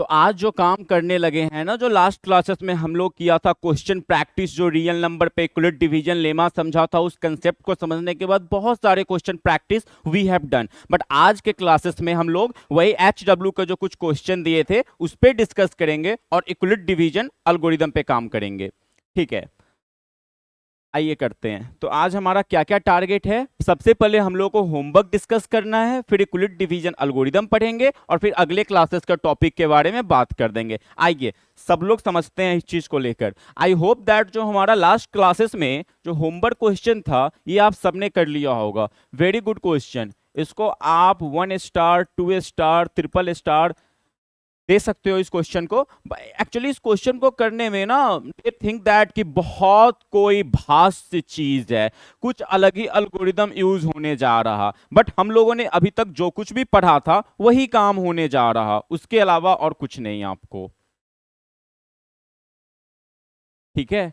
तो आज जो काम करने लगे हैं ना, जो लास्ट क्लासेस में हम लोग किया था क्वेश्चन प्रैक्टिस, जो रियल नंबर पे इक्वलिट डिवीजन लेमा समझा था, उस कंसेप्ट को समझने के बाद बहुत सारे question practice we have done. But आज के क्लासेस में हम लोग वही HW के जो कुछ क्वेश्चन दिए थे उस पर डिस्कस करेंगे और इक्वलिट डिवीजन एल्गोरिदम पे काम करेंगे। ठीक है, आइए करते हैं। तो आज हमारा क्या क्या टारगेट है? सबसे पहले हम लोग को होमवर्क डिस्कस करना है, फिर इक्वलिट डिवीजन एल्गोरिदम पढ़ेंगे और फिर अगले क्लासेस का टॉपिक के बारे में बात कर देंगे। आइए सब लोग समझते हैं इस चीज को लेकर। आई होप दैट जो हमारा लास्ट क्लासेस में जो होमवर्क क्वेश्चन था ये आप सबने कर लिया होगा। Very good question. इसको आप 1 स्टार, 2 स्टार, ट्रिपल स्टार दे सकते हो इस क्वेश्चन को। एक्चुअली इस क्वेश्चन को करने में ना दे थिंक दैट कि बहुत कोई भाष्य चीज है, कुछ अलग ही अल्गोरिदम यूज होने जा रहा, बट हम लोगों ने अभी तक जो कुछ भी पढ़ा था वही काम होने जा रहा, उसके अलावा और कुछ नहीं आपको। ठीक है,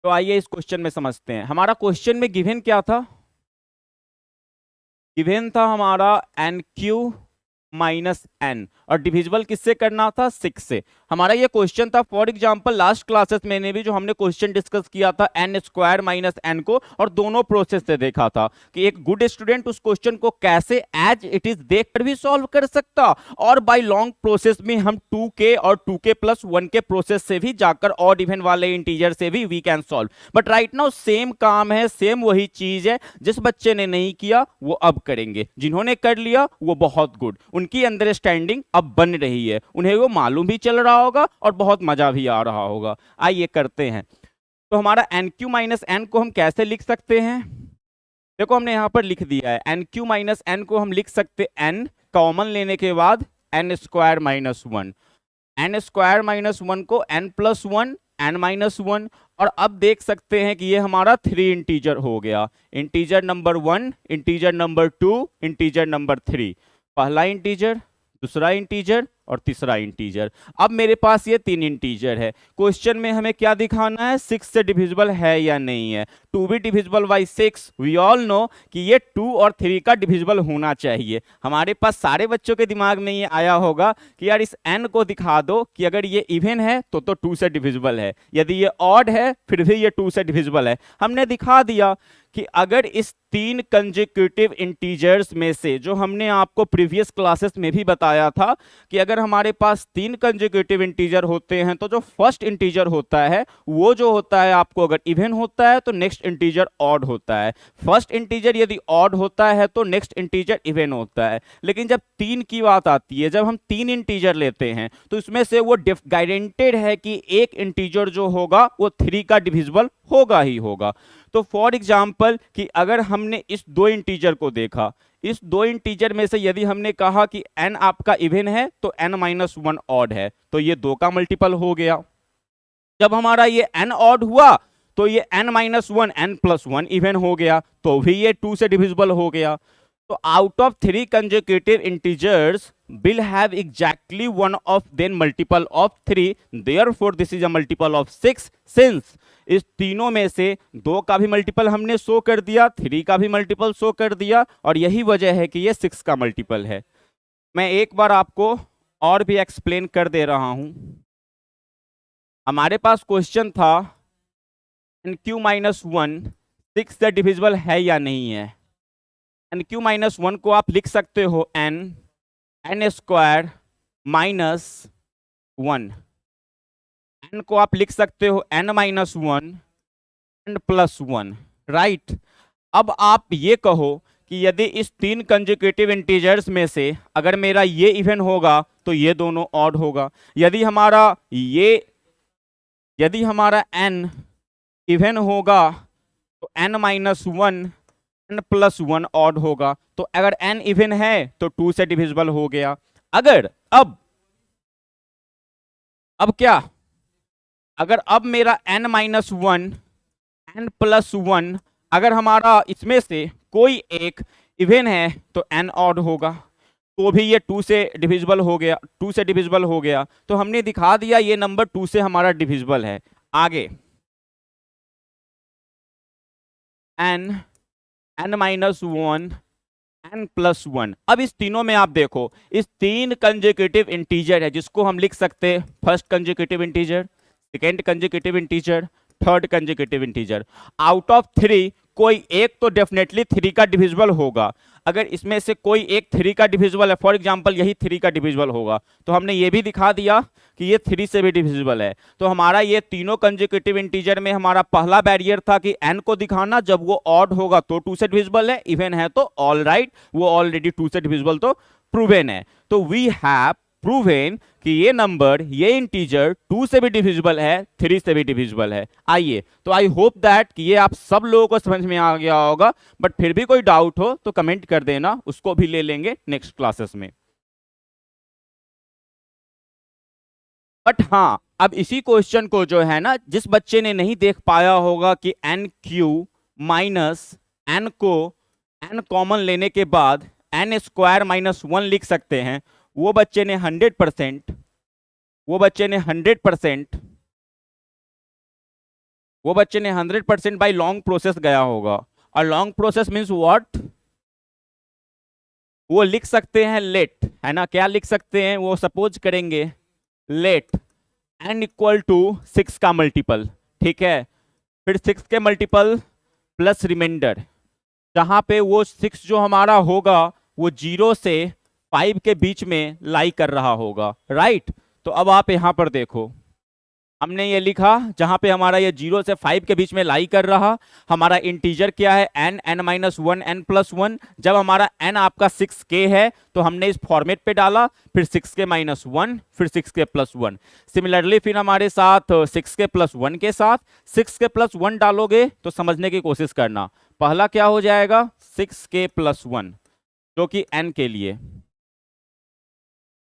तो आइए इस क्वेश्चन में समझते हैं। हमारा क्वेश्चन में गिवन क्या था? गिवन था हमारा NQ माइनस एन, और डिविजिबल किससे करना था? 6 से। हमारा ये क्वेश्चन था। फॉर एग्जांपल लास्ट क्लासेस में ने भी जो हमने क्वेश्चन डिस्कस किया था एन स्क्वायर माइनस एन को, और दोनों प्रोसेस से देखा था कि एक गुड स्टूडेंट उस क्वेश्चन को कैसे एज इट इज देखकर भी सॉल्व कर सकता, और बाय लॉन्ग प्रोसेस में हम 2k और 2k प्लस 1 के प्रोसेस से भी जाकर ऑड इवन वाले इंटीजर से भी we can solve. But right now same काम है, सेम वही चीज है। जिस बच्चे ने नहीं किया वो अब करेंगे, जिन्होंने कर लिया वो बहुत गुड, उनकी अंडरस्टैंडिंग अब बन रही है, उन्हें वो मालूम भी चल रहा होगा और बहुत मजा भी आ रहा होगा। आइए करते हैं। तो हमारा NQ माइनस एन को हम कैसे लिख सकते हैं? देखो हमने यहां पर लिख दिया है NQ माइनस एन को हम लिख सकते n कॉमन लेने के बाद n square minus 1, n square minus 1 को n प्लस 1 n माइनस 1, और अब देख सकते हैं कि ये हमारा 3 इंटीजर हो गया। Integer number 1, integer number 2, integer number 3। पहला इंटीजर, दूसरा इंटीजर और तीसरा इंटीजर। अब मेरे पास ये 3 इंटीजर है। क्वेश्चन में हमें क्या दिखाना है? 6 से डिविजिबल है या नहीं है। To be divisible by 6, we all know कि ये 2 और 3 का डिविजिबल होना चाहिए। हमारे पास सारे बच्चों के दिमाग में ये आया होगा कि यार इस n को दिखा दो कि अगर ये इवन है तो 2 से डिविजिबल है, यदि ये ऑड है फिर भी ये 2 से डिविजिबल है। हमने दिखा दिया कि अगर इस 3 कंसेक्यूटिव इंटीजर्स में से, जो हमने आपको प्रीवियस क्लासेस में भी बताया था कि अगर हमारे पास 3 कंसेक्यूटिव इंटीजर होते हैं तो जो फर्स्ट इंटीजर होता है वो जो होता है आपको अगर इवन होता है तो नेक्स्ट इंटीजर ऑड होता है, फर्स्ट इंटीजर यदि ऑड होता है तो नेक्स्ट इंटीजर इवन होता है। लेकिन जब 3 की बात आती है, जब हम 3 इंटीजर लेते हैं तो इसमें से वो गारंटेड है कि एक इंटीजर जो होगा वो 3 का डिविजिबल होगा ही होगा। तो फॉर एग्जाम्पल कि अगर हमने इस 2 इंटीजर को देखा, इस 2 इंटीजर में से यदि हमने कहा कि n आपका इवन है तो n माइनस 1 ऑड है, तो ये 2 का मल्टीपल हो गया। जब हमारा ये n ऑड हुआ तो ये n minus 1 n plus 1 even हो गया, तो भी ये 2 से डिविजिबल हो गया। तो out of 3 consecutive integers will have exactly one of then multiple of 3, therefore this is a multiple of 6, since इस तीनों में से 2 का भी मल्टीपल हमने शो कर दिया, 3 का भी मल्टीपल शो कर दिया, और यही वजह है कि ये 6 का मल्टीपल है। मैं एक बार आपको और भी एक्सप्लेन कर दे रहा हूं। हमारे पास क्वेश्चन था NQ माइनस 1 6 से डिविजिबल है या नहीं है। NQ माइनस 1 को आप लिख सकते हो n स्क्वायर माइनस 1, n को आप लिख सकते हो n minus 1 n plus 1, right. अब आप ये कहो कि यदि इस 3 कंसेक्यूटिव इंटीजर्स में से अगर मेरा ये इवन होगा तो ये दोनों ऑड होगा, यदि हमारा n इवन होगा तो n minus 1 n plus 1 odd होगा। तो अगर n इवन है तो 2 से डिविजिबल हो गया। अगर अब क्या, अगर अब मेरा n माइनस 1 n प्लस 1, अगर हमारा इसमें से कोई एक इवन है तो n ऑड होगा, तो भी ये 2 से डिविजिबल हो गया, 2 से डिविजिबल हो गया। तो हमने दिखा दिया ये नंबर 2 से हमारा डिविजिबल है। आगे n माइनस 1 n+1। अब इस तीनों में आप देखो, इस 3 कंसेक्यूटिव इंटीजर है जिसको हम लिख सकते हैं first consecutive integer, second consecutive integer, third consecutive integer. Out of 3 कोई एक तो डेफिनेटली 3 का डिविजिबल होगा। अगर इसमें से कोई एक 3 का डिविजिबल है, फॉर एग्जांपल यही 3 का डिविजिबल होगा, तो हमने ये भी दिखा दिया कि ये 3 से भी डिविजिबल है। तो हमारा ये तीनों कंसेक्यूटिव इंटीजर में हमारा पहला बैरियर था कि n को दिखाना जब वो ऑड होगा तो 2 से डिविजिबल है, इवन है तो ऑल राइट, वो ऑलरेडी 2 से डिविजिबल तो प्रूवन है। तो वी हैव प्रूवन कि ये नंबर, ये इंटीजर 2 से भी डिविजिबल है, 3 से भी डिविजिबल है। आइए, तो आई होप दैट कि ये आप सब लोगों को समझ में आ गया होगा, बट फिर भी कोई डाउट हो तो कमेंट कर देना, उसको भी ले लेंगे नेक्स्ट क्लासेस में। बट हाँ, अब इसी क्वेश्चन को जो है ना, जिस बच्चे ने नहीं देख पाया होगा कि एन क्यू माइनस एन को एन कॉमन लेने के बाद एन स्क्वायर माइनस 1 लिख सकते हैं, वो बच्चे ने 100% वो बच्चे ने 100% वो बच्चे ने 100% बाई लॉन्ग प्रोसेस गया होगा। और लॉन्ग प्रोसेस मीन्स व्हाट, वो लिख सकते हैं लेट, है ना, क्या लिख सकते हैं, वो सपोज करेंगे लेट n इक्वल टू 6 का मल्टीपल, ठीक है, फिर 6 के मल्टीपल प्लस रिमाइंडर, जहां पे वो 6 जो हमारा होगा वो 0 से 5 के बीच में लाई कर रहा होगा, राइट। तो अब आप यहां पर देखो, हमने ये लिखा जहां पे हमारा ये 0 से 5 के बीच में लाई कर रहा, हमारा इंटीजर क्या है n, n-1, n+1। जब हमारा n आपका 6k है तो हमने इस फॉर्मेट पे डाला, फिर 6k - 1, फिर 6k + 1। सिमिलरली फिर हमारे साथ 6k + 1 के साथ 6k + 1 डालोगे तो समझने की कोशिश करना, पहला क्या हो जाएगा 6k + 1 जो कि n के लिए,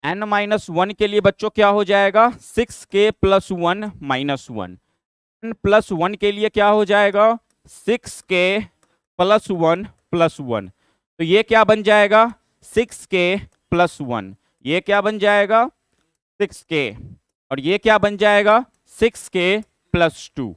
n-1 के लिए बच्चों क्या हो जाएगा 6k + 1 - 1, n+1 के लिए क्या हो जाएगा 6k + 1 + 1। तो ये क्या बन जाएगा 6k + 1, ये क्या बन जाएगा 6k, और ये क्या बन जाएगा 6k + 2।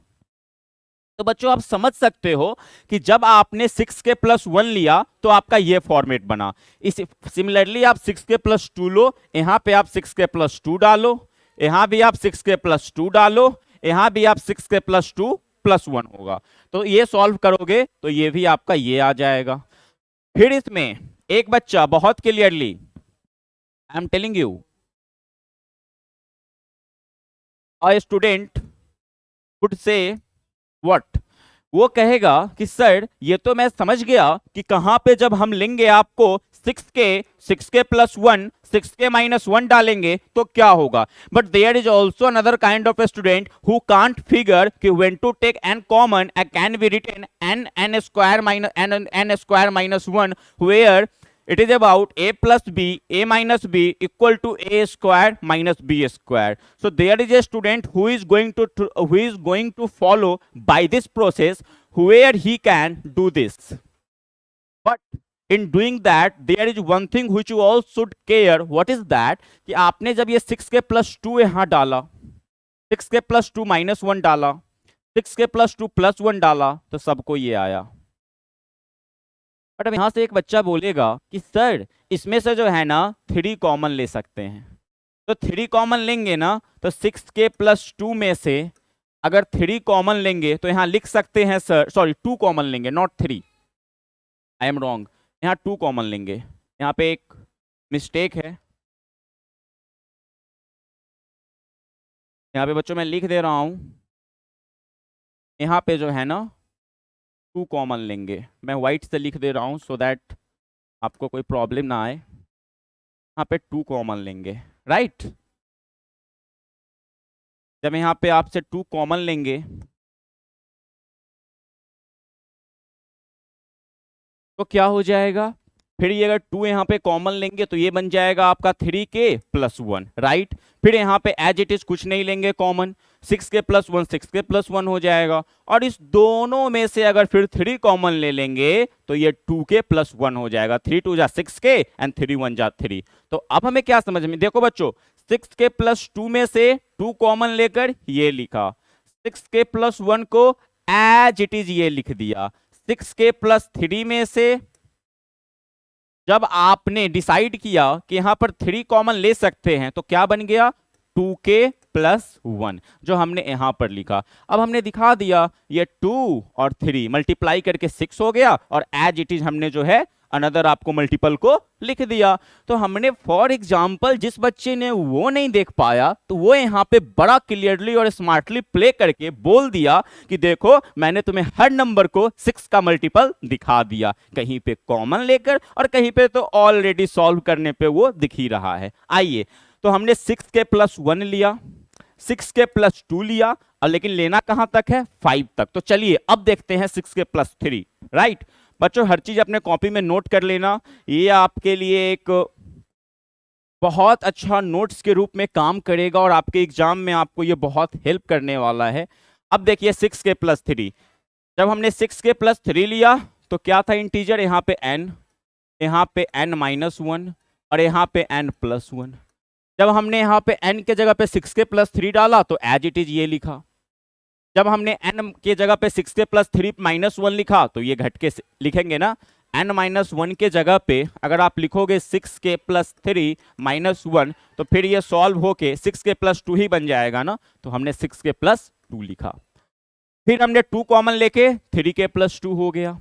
तो बच्चों आप समझ सकते हो कि जब आपने 6k + 1 लिया तो आपका ये फॉर्मेट बना। इस सिमिलरली आप 6k + 2 लो, यहां पे आप 6k + 2 डालो, यहां भी आप 6k + 2 डालो, यहां भी आप 6k + 2 + 1 होगा। तो ये सॉल्व करोगे तो ये भी आपका ये आ जाएगा। फिर इसमें एक बच्चा बहुत clearly, I am telling you, a student would say what, वो कहेगा कि सर ये तो मैं समझ गया कि कहां पे जब हम लेंगे आपको 6k + 1, 6k - 1 डालेंगे तो क्या होगा, but there is also another kind of a student who can't figure कि when to take n common can be written n square - 1 where it is about a plus b, a minus b equal to a square minus b square. So there is a student who is going to follow by this process where he can do this. But in doing that there is one thing which you all should care. What is that? कि आपने जब ये 6k + 2 यहाँ डाला, 6k + 2 - 1 डाला, 6k + 2 + 1 डाला, तो सबको ये आया। बट अब यहां से एक बच्चा बोलेगा कि सर इसमें से जो है ना 3 कॉमन ले सकते हैं, तो 3 कॉमन लेंगे ना तो 6k + 2 में से अगर 3 कॉमन लेंगे तो यहां लिख सकते हैं सर, सॉरी 2 कॉमन लेंगे नॉट 3, आई एम रॉन्ग, यहां 2 कॉमन लेंगे, यहां पे एक मिस्टेक है, यहां पे बच्चों मैं लिख दे रहा हूं, यहां पे जो है ना 2 कॉमन लेंगे, मैं व्हाइट से लिख दे रहा हूं सो दैट आपको कोई प्रॉब्लम ना आए, यहाँ पे 2 कॉमन लेंगे, राइट। जब यहाँ पे आपसे 2 कॉमन लेंगे तो क्या हो जाएगा, फिर ये अगर 2 यहाँ पे कॉमन लेंगे तो ये बन जाएगा आपका 3k + 1, राइट। फिर यहाँ पे एज इट इज कुछ नहीं लेंगे कॉमन, 6k + 1 6k + 1 हो जाएगा, और इस दोनों में से अगर फिर 3 कॉमन ले लेंगे तो ये 2k + 1 हो जाएगा, 3 2 जा 6k एंड 3 1 जा 3। तो अब हमें क्या समझ में, देखो बच्चों 6k + 2 में से 2 कॉमन लेकर ये लिखा, 6k + 1 को एज इट इज ये लिख दिया, 6k + 3 में से जब आपने डिसाइड किया कि यहां पर 3 कॉमन ले सकते हैं तो क्या बन गया 2k+1 जो हमने यहां पर लिखा। अब हमने दिखा दिया ये 2 और 3 मल्टीप्लाई करके 6 हो गया और एज इट इज हमने जो है अनदर आपको मल्टीपल को लिख दिया। तो हमने फॉर एग्जाम्पल जिस बच्चे ने वो नहीं देख पाया तो वो यहाँ पे बड़ा क्लियरली और स्मार्टली प्ले करके बोल दिया कि देखो मैंने तुम्हें हर नंबर को 6 का मल्टीपल दिखा दिया, कहीं पे कॉमन लेकर और कहीं पे तो ऑलरेडी सॉल्व करने पे वो दिख ही रहा है। आइए तो हमने 6k+1 लिया, 6k+2 लिया और लेकिन लेना कहां तक है 5 तक। तो चलिए अब देखते हैं 6k+3। राइट बच्चों, हर चीज अपने कॉपी में नोट कर लेना, ये आपके लिए एक बहुत अच्छा नोट्स के रूप में काम करेगा और आपके एग्जाम में आपको ये बहुत हेल्प करने वाला है। अब देखिए 6k+3, जब हमने 6k+3 लिया तो क्या था इंटीजर, यहाँ पे n, यहाँ पे n-1 और यहाँ पे n+1। जब हमने यहाँ पे n के जगह पे 6k+3 डाला तो एज इट इज ये लिखा। जब हमने n के जगह पे 6k+3-1 लिखा तो ये घट के लिखेंगे ना, n-1 के जगह पे अगर आप लिखोगे 6k+3-1 तो फिर ये सॉल्व होके 6k+2 ही बन जाएगा ना, तो हमने 6k+2 लिखा। फिर हमने 2 कॉमन लेके 3k+2 हो गया।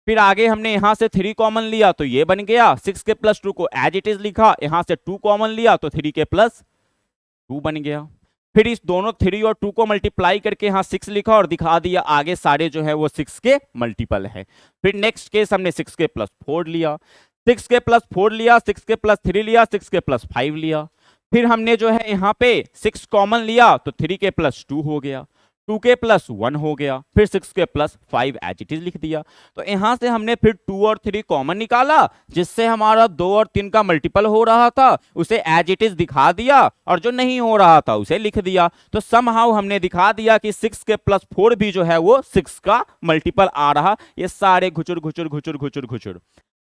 फिर आगे हमने यहां से 3 कॉमन लिया तो ये बन गया, 6k+2 को एज इट इज लिखा, यहां से 2 कॉमन लिया तो 3k+2 बन गया। फिर इस दोनों 3 और 2 को मल्टीप्लाई करके यहाँ 6 लिखा और दिखा दिया आगे सारे जो है वो 6 के मल्टीपल है। फिर नेक्स्ट केस हमने 6k+4 लिया, 6k+4 लिया, 6k+3 लिया, 6k+5 लिया। फिर हमने जो है यहाँ पे 6 कॉमन लिया तो 3k+2 हो गया, 2k+1 हो गया, फिर 6k+5 एज इट इज लिख दिया। तो यहां से हमने फिर 2 और 3 कॉमन निकाला, जिससे हमारा 2 और 3 का मल्टीपल हो रहा था उसे एज इट इज दिखा दिया और जो नहीं हो रहा था उसे लिख दिया। तो समहाउ हमने दिखा दिया कि 6k+4 भी जो है वो 6 का मल्टीपल आ रहा। ये सारे घुचुर घुचुर घुचुर घुचुर घुचुर।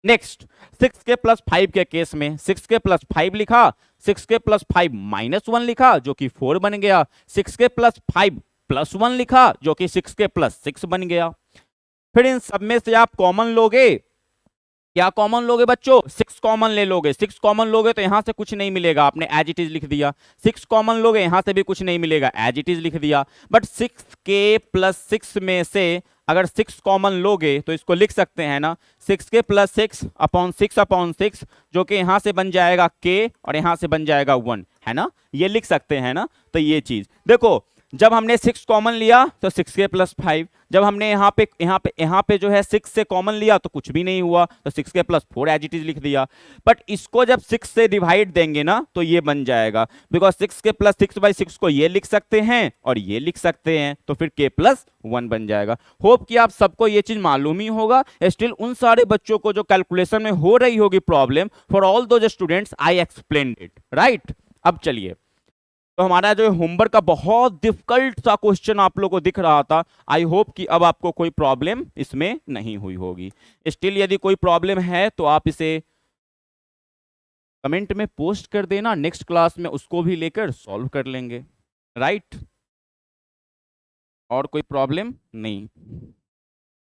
नेक्स्ट 6k+5 के केस में 6k+5 लिखा, 6k+5-1 लिखा जो कि 4 बन गया, 6k+5+1 लिखा जो कि 6k+6 बन गया। फिर इन सब में से आप कॉमन लोगे, क्या कॉमन लोगे बच्चों, 6 कॉमन ले लोगे। 6 कॉमन लोगे तो यहां से कुछ नहीं मिलेगा, आपने एज इट इज लिख दिया। 6 कॉमन लोगे यहां से भी कुछ नहीं मिलेगा, एज इट इज लिख दिया। बट 6k+6 में से अगर 6 कॉमन लोगे तो इसको लिख सकते हैं ना, 6k+6/6/6 जो कि यहां से बन जाएगा k और यहां से बन जाएगा 1, है ना, ये लिख सकते हैं ना। तो ये चीज देखो, जब हमने 6 कॉमन लिया तो 6k+5, जब हमने यहाँ पे जो है 6 से कॉमन लिया तो कुछ भी नहीं हुआ तो 6k+4 एज इट इज लिख दिया। बट इसको जब 6 से डिवाइड देंगे ना तो ये बन जाएगा, बिकॉज 6k+6/6 को ये लिख सकते हैं और ये लिख सकते हैं, तो फिर k+1 बन जाएगा। होप कि आप सबको ये चीज मालूम ही होगा। स्टिल उन सारे बच्चों को जो कैलकुलेशन में हो रही होगी problem, for all those students I explained it, right. अब चलिए, तो हमारा जो होमवर्क का बहुत डिफिकल्ट सा क्वेश्चन आप लोगों को दिख रहा था, आई होप कि अब आपको कोई प्रॉब्लम इसमें नहीं हुई होगी। स्टिल यदि कोई प्रॉब्लम है तो आप इसे कमेंट में पोस्ट कर देना, नेक्स्ट क्लास में उसको भी लेकर सॉल्व कर लेंगे, राइट। और कोई प्रॉब्लम नहीं।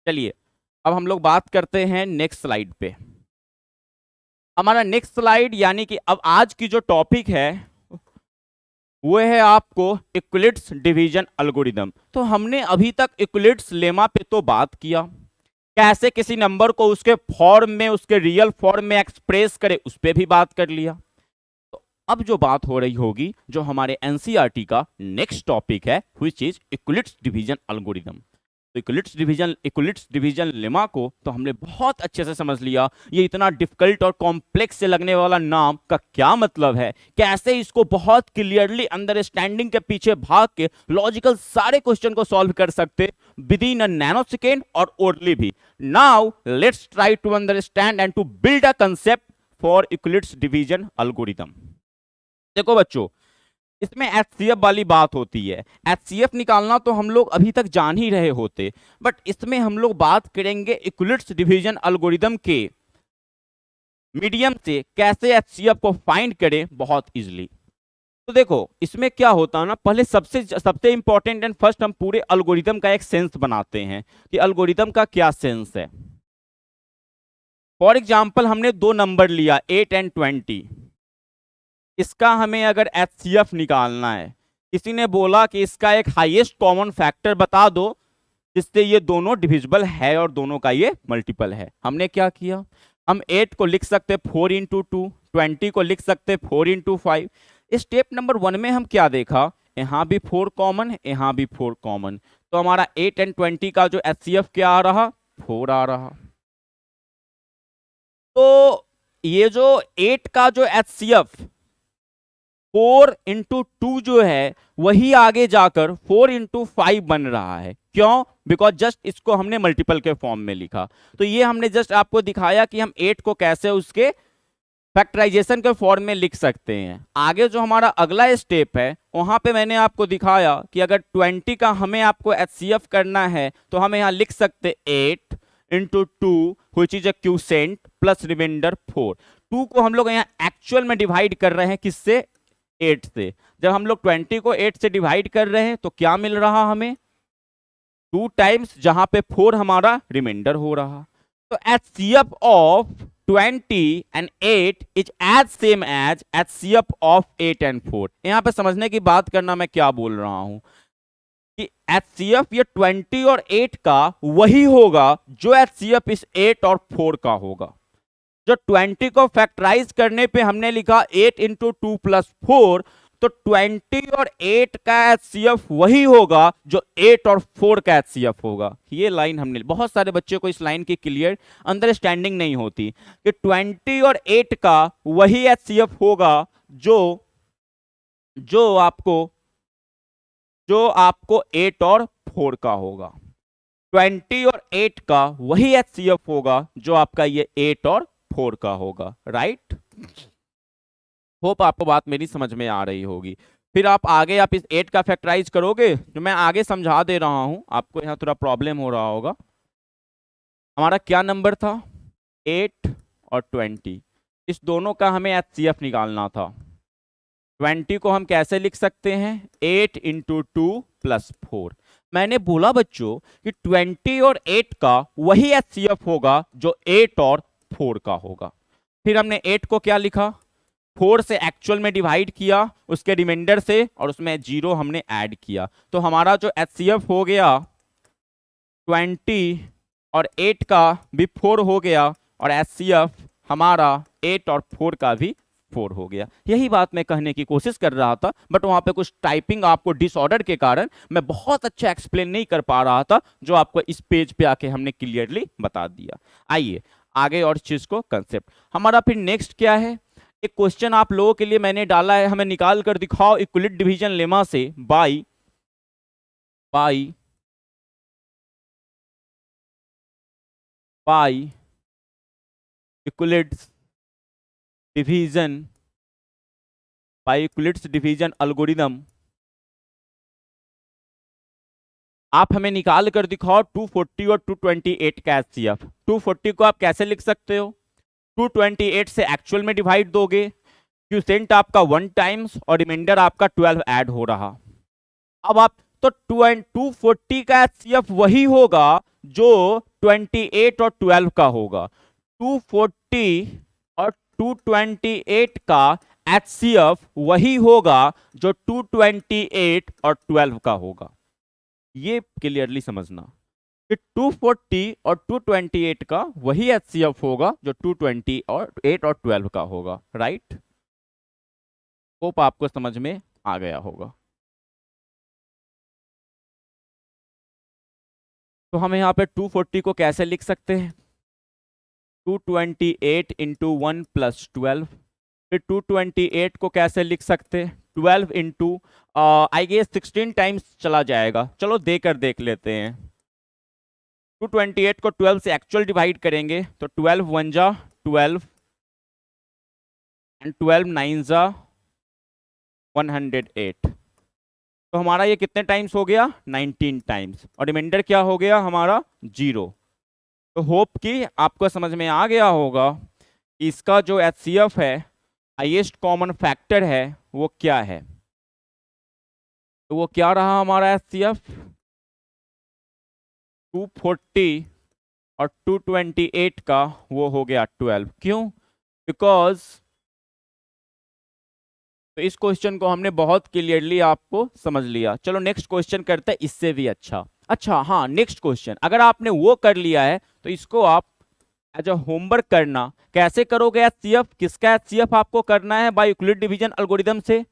चलिए अब हम लोग बात करते हैं नेक्स्ट स्लाइड पे। हमारा नेक्स्ट स्लाइड यानी कि अब आज की जो टॉपिक है वो है आपको इक्विलिट्स डिवीजन एल्गोरिदम। तो हमने अभी तक इक्विलिट्स लेमा पे तो बात किया, कैसे किसी नंबर को उसके फॉर्म में, उसके रियल फॉर्म में एक्सप्रेस करे, उस पर भी बात कर लिया। तो अब जो बात हो रही होगी, जो हमारे एनसीईआरटी का नेक्स्ट टॉपिक है, व्हिच इज इक्विलिट्स डिवीजन एल्गोरिदम। तो इक्विलिट्स डिवीजन लेमा को तो हमने बहुत अच्छे से समझ लिया। ये इतना डिफिकल्ट और कॉम्प्लेक्स से लगने वाला नाम का क्या मतलब है, कैसे इसको बहुत क्लियरली अंडरस्टैंडिंग के पीछे भाग के लॉजिकल सारे क्वेश्चन को सॉल्व कर सकते within a nanosecond और ओरली भी। Now let's try to understand and to build a concept for Euclid's division algorithm. देखो बच्चों, इसमें एचसीएफ वाली बात होती है। एचसीएफ निकालना तो हम लोग अभी तक जान ही रहे होते, बट इसमें हम लोग बात करेंगे इक्विलिट्स डिवीजन एल्गोरिदम के मीडियम से कैसे एचसीएफ को फाइंड करें बहुत इजीली। तो देखो इसमें क्या होता है ना, पहले सबसे इंपॉर्टेंट एंड फर्स्ट हम पूरे एल्गोरिदम का एक सेंस बनाते हैं कि एल्गोरिदम का क्या सेंस है। फॉर एग्जाम्पल हमने दो नंबर लिया 8 एंड 20, इसका हमें अगर HCF निकालना है, किसी ने बोला कि इसका एक हाईएस्ट कॉमन फैक्टर बता दो जिससे ये दोनों डिविजिबल है और दोनों का ये मल्टीपल है। हमने क्या किया, हम 8 को लिख सकते 4 इंटू 2, 20 को लिख सकते 4 इंटू 5। स्टेप नंबर 1 में हम क्या देखा, यहाँ भी 4 कॉमन, यहाँ भी 4 कॉमन, तो हमारा 8 एंड 20 का जो HCF क्या आ रहा, 4 आ रहा। तो ये जो 8 का जो HCF 4 इंटू 2 जो है वही आगे जाकर 4 इंटू 5 बन रहा है। क्यों? बिकॉज जस्ट इसको हमने मल्टीपल के फॉर्म में लिखा। तो ये हमने जस्ट आपको दिखाया कि हम 8 को कैसे उसके फैक्टराइजेशन के फॉर्म में लिख सकते हैं। आगे जो हमारा अगला स्टेप है वहां पे मैंने आपको दिखाया कि अगर 20 का हमें आपको HCF करना है तो हम यहाँ लिख सकते 8 into 2 which is a quotient plus remainder 4। 2 को हम लोग यहाँ एक्चुअल में डिवाइड कर रहे हैं किससे, 8 से। जब हम लोग 20 को 8 से डिवाइड कर रहे हैं तो क्या मिल रहा हमें, 2 टाइम्स, जहां पे 4 हमारा रिमाइंडर हो रहा। तो HCF of 20 and 8 is as same as HCF of 8 and 4। यहां पे समझने की बात करना मैं क्या बोल रहा हूं कि HCF ये 20 और 8 का वही होगा जो HCF इस 8 और 4 का होगा। जो 20 को फैक्टराइज करने पे हमने लिखा 8 इंटू 2 प्लस 4, तो 20 और 8 का HCF वही होगा जो 8 और 4 का HCF होगा। ये लाइन हमने, बहुत सारे बच्चों को इस लाइन की क्लियर अंडरस्टैंडिंग नहीं होती कि 20 और 8 का वही HCF होगा जो आपको 8 और 4 का होगा। 20 और 8 का वही HCF होगा जो आपका ये 8 और 4 का होगा। राइट, होप आपको बात मेरी समझ में आ रही होगी। फिर आप आगे आप इस 8 का फैक्टराइज करोगे, जो मैं आगे समझा दे रहा हूं, आपको यहाँ थोड़ा प्रॉब्लम हो रहा होगा। हमारा क्या नंबर था, 8 और 20, इस दोनों का हमें HCF निकालना था। 20 को हम कैसे लिख सकते हैं, 8 इंटू 2 प्लस 4। मैंने बोला बच्चों कि 20 और 8 का वही HCF होगा जो 8 और 4 का होगा। फिर हमने 8 को क्या लिखा, 4 से एक्चुअल में डिवाइड किया उसके रिमाइंडर से, और उसमें 0 हमने ऐड किया। तो हमारा जो HCF हो गया 20 और 8 का भी 4 हो गया, और HCF हमारा 8 और 4 का भी 4 हो गया। यही बात मैं कहने की कोशिश कर रहा था, बट वहां पे कुछ टाइपिंग आपको डिसऑर्डर के कारण मैं बहुत अच्छा एक्सप्लेन नहीं कर पा रहा था, जो आपको इस पेज पे आके हमने क्लियरली बता दिया। आइए आगे और चीज को कंसेप्ट हमारा फिर नेक्स्ट क्या है। एक क्वेश्चन आप लोगों के लिए मैंने डाला है, हमें निकाल कर दिखाओ इक्विलिट डिवीजन लेमा से बाई इक्विलिट्स डिवीजन एल्गोरिथम। आप हमें निकाल कर दिखाओ 240 और 228 का HCF। 240 को आप कैसे लिख सकते हो, 228 से एक्चुअल में डिवाइड दोगे, क्यूसेंट आपका 1 टाइम्स और रिमाइंडर आपका 12 ऐड हो रहा। अब आप तो 240 का HCF वही होगा जो 28 और 12 का होगा। 240 और 228 का HCF वही होगा जो 228 और 12 का होगा। ये क्लियरली समझना कि 240 और 228 का वही HCF होगा जो 228 और 12 का होगा। राइट, होप आपको समझ में आ गया होगा। तो हम यहाँ पे 240 को कैसे लिख सकते हैं, 228 इंटू 1 प्लस 12। फिर 228 को कैसे लिख सकते हैं, 12 इंटू आई गेस 16 टाइम्स चला जाएगा, चलो देकर देख लेते हैं। 228 को 12 से एक्चुअल डिवाइड करेंगे तो 12 1 जा 12 एंड 12 9 जा 108। तो हमारा ये कितने टाइम्स हो गया, 19 टाइम्स, और रिमाइंडर क्या हो गया हमारा 0। तो होप कि आपको समझ में आ गया होगा इसका जो HCF है, हाईएस्ट कॉमन फैक्टर है, वो क्या है। तो वो क्या रहा हमारा HCF, 240 और 228 का वो हो गया 12। क्यों? बिकॉज तो इस क्वेश्चन को हमने बहुत क्लियरली आपको समझ लिया। चलो नेक्स्ट क्वेश्चन करते हैं इससे भी अच्छा हाँ, नेक्स्ट क्वेश्चन अगर आपने वो कर लिया है तो इसको आप एज अ होमवर्क करना। कैसे करोगे एचसीएफ? किसका एचसीएफ आपको करना है? बाय यूक्लिड डिवीजन एल्गोरिथम से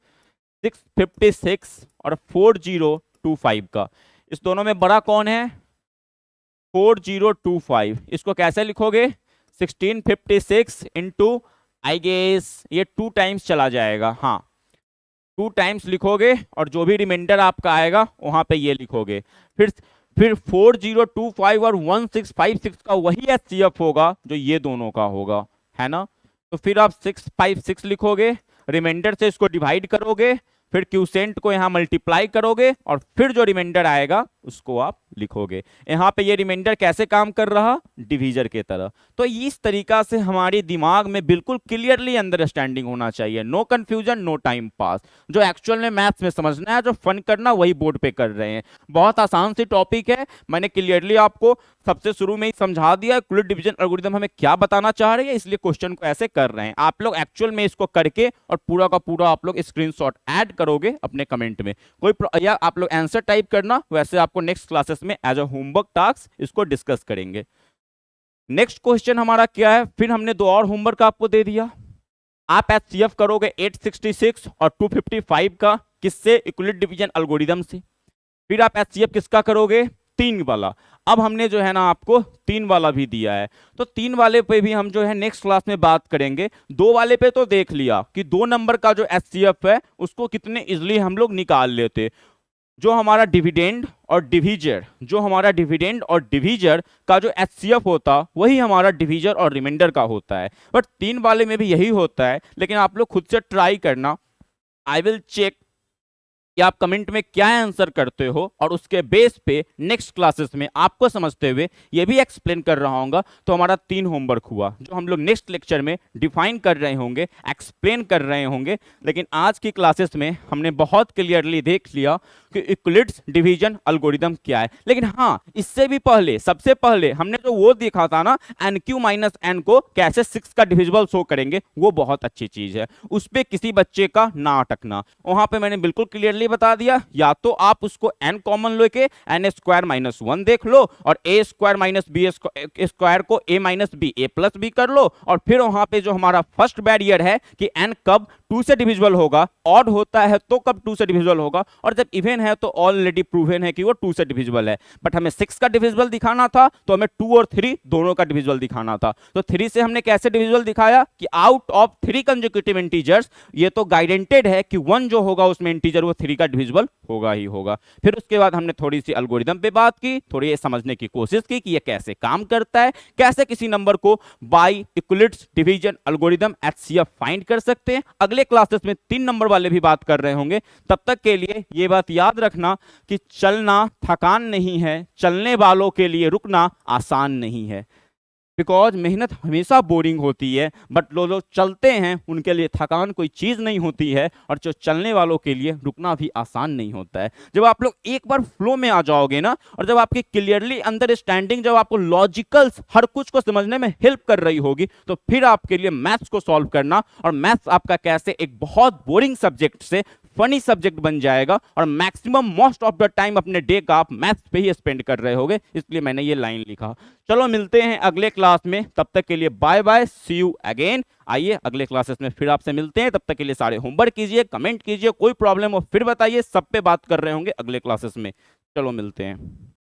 656 और 4025 का। इस दोनों में बड़ा कौन है? 4025। इसको कैसे लिखोगे? 1656 इंटू, आई गेस ये 2 टाइम्स चला जाएगा, हाँ 2 टाइम्स लिखोगे और जो भी रिमाइंडर आपका आएगा वहां पे ये लिखोगे। फिर 4025 और 1656 का वही एचसीएफ होगा जो ये दोनों का होगा, है ना। तो फिर आप 656 लिखोगे, रिमाइंडर से इसको डिवाइड करोगे, फिर क्यूसेंट को यहाँ मल्टीप्लाई करोगे और फिर जो रिमाइंडर आएगा उसको आप लिखोगे। यहाँ पे ये रिमाइंडर कैसे काम कर रहा? डिवीजर के तरह। तो इस तरीका से हमारे दिमाग में बिल्कुल क्लियरली अंडरस्टैंडिंग होना चाहिए, no confusion, no time pass. जो एक्चुअल में मैथ्स में समझना है, जो फन करना वही बोर्ड पे कर रहे हैं। बहुत आसान सी टॉपिक है, मैंने क्लियरली आपको सबसे शुरू में ही समझा दिया यूक्लिड डिवीजन एल्गोरिथम हमें क्या बताना चाह रही है, इसलिए क्वेश्चन को ऐसे कर रहे हैं। आप लोग एक्चुअल में इसको करके और पूरा का पूरा आप लोग स्क्रीनशॉट ऐड करोगे अपने कमेंट में, या आप लोग आंसर टाइप करना, वैसे आपको नेक्स्ट क्लासेस में एज अ होमवर्क टास्क इसको डिस्कस करेंगे। नेक्स्ट क्वेश्चन हमारा क्या है? फिर हमने 2 और होमवर्क आपको दे दिया। आप एचसीएफ करोगे 866 और 255 का, किससे? यूक्लिड डिवीजन एल्गोरिथम से। फिर आप एचसीएफ किसका करोगे? 3 वाला। अब हमने जो है ना आपको 3 वाला भी दिया है, तो 3 वाले पे भी हम जो है नेक्स्ट क्लास में बात करेंगे। 2 वाले पे तो देख लिया कि 2 नंबर का जो एचसीएफ है उसको कितने इजीली हम लोग निकाल लेते। जो हमारा डिविडेंड और डिवीजर का जो एचसीएफ होता वही हमारा डिवीजर और रिमाइंडर का होता है। बट 3 वाले में भी यही होता है, लेकिन आप लोग खुद से ट्राई करना। आई विल चेक कि आप कमेंट में क्या आंसर करते हो और उसके बेस पे नेक्स्ट क्लासेस में आपको समझते हुए ये भी एक्सप्लेन कर रहा हूँ। तो हमारा 3 होमवर्क हुआ जो हम लोग नेक्स्ट लेक्चर में डिफाइन कर रहे होंगे, एक्सप्लेन कर रहे होंगे। लेकिन आज की क्लासेस में हमने बहुत क्लियरली देख लिया कि यूक्लिड डिवीजन एल्गोरिथम क्या है। लेकिन हाँ, इससे भी पहले, सबसे पहले हमने जो वो देखा था ना, एन क्यू माइनस एन को कैसे 6 का डिविजिबल शो करेंगे, वो बहुत अच्छी चीज है। उस पर किसी बच्चे का ना अटकना। वहां पे मैंने बिल्कुल क्लियरली बता दिया, या तो आप उसको n कॉमन लेके n स्क्वायर माइनस 1 देख लो और a square minus B square को a minus B a plus B कर लो, और फिर वहां पे जो हमारा फर्स्ट बैरियर है कि n कब 2 से डिविजिबल होगा, ऑड होता है तो कब 2 से डिविजिबल होगा, और जब इवन है तो ऑलरेडी प्रूवन है कि वो 2 से डिविजिबल है। बट हमें 6 का डिविजिबल दिखाना था तो हमें 2 और 3 दोनों का डिविजिबल दिखाना था। तो 3 से हमने कैसे डिविजिबल दिखाया कि आउट ऑफ 3 कंसेक्यूटिव इंटीजर्स, ये तो गाइडेंटेड है कि 1 जो होगा उसमें इंटीजर वो 3 का डिविजिबल होगा ही होगा। फिर उसके बाद हमने थोड़ी सी एल्गोरिथम पे बात की, थोड़ी ये समझने की कोशिश की कि ये कैसे काम करता है, कैसे किसी नंबर को by Euclid division algorithm HCF find कर सकते हैं। अगले क्लासेस में 3 नंबर वाले भी बात कर रहे होंगे। तब तक के लिए ये बात याद रखना कि चलना थकान नहीं है, चलने वालों के लिए रुकना आसान नहीं है। बिकॉज मेहनत हमेशा बोरिंग होती है, बट जो चलते हैं उनके लिए थकान कोई चीज़ नहीं होती है, और जो चलने वालों के लिए रुकना भी आसान नहीं होता है। जब आप लोग एक बार फ्लो में आ जाओगे ना, और जब आपकी क्लियरली अंडरस्टैंडिंग, जब आपको लॉजिकल्स हर कुछ को समझने में हेल्प कर रही होगी, तो फिर आपके लिए मैथ्स को सॉल्व करना, और मैथ्स आपका कैसे एक बहुत बोरिंग सब्जेक्ट से फनी सब्जेक्ट बन जाएगा, और maximum most of the time अपने डे का आप मैथ्स पे ही स्पेंड कर रहे होगे। इसलिए मैंने ये लाइन लिखा। चलो मिलते हैं अगले क्लास में, तब तक के लिए bye bye, see you again. आइए अगले क्लासेस में फिर आपसे मिलते हैं, तब तक के लिए सारे होमवर्क कीजिए, कमेंट कीजिए, कोई प्रॉब्लम हो फिर बताइए, सब पे बात कर रहे होंगे अगले क्लासेस में। चलो मिलते हैं।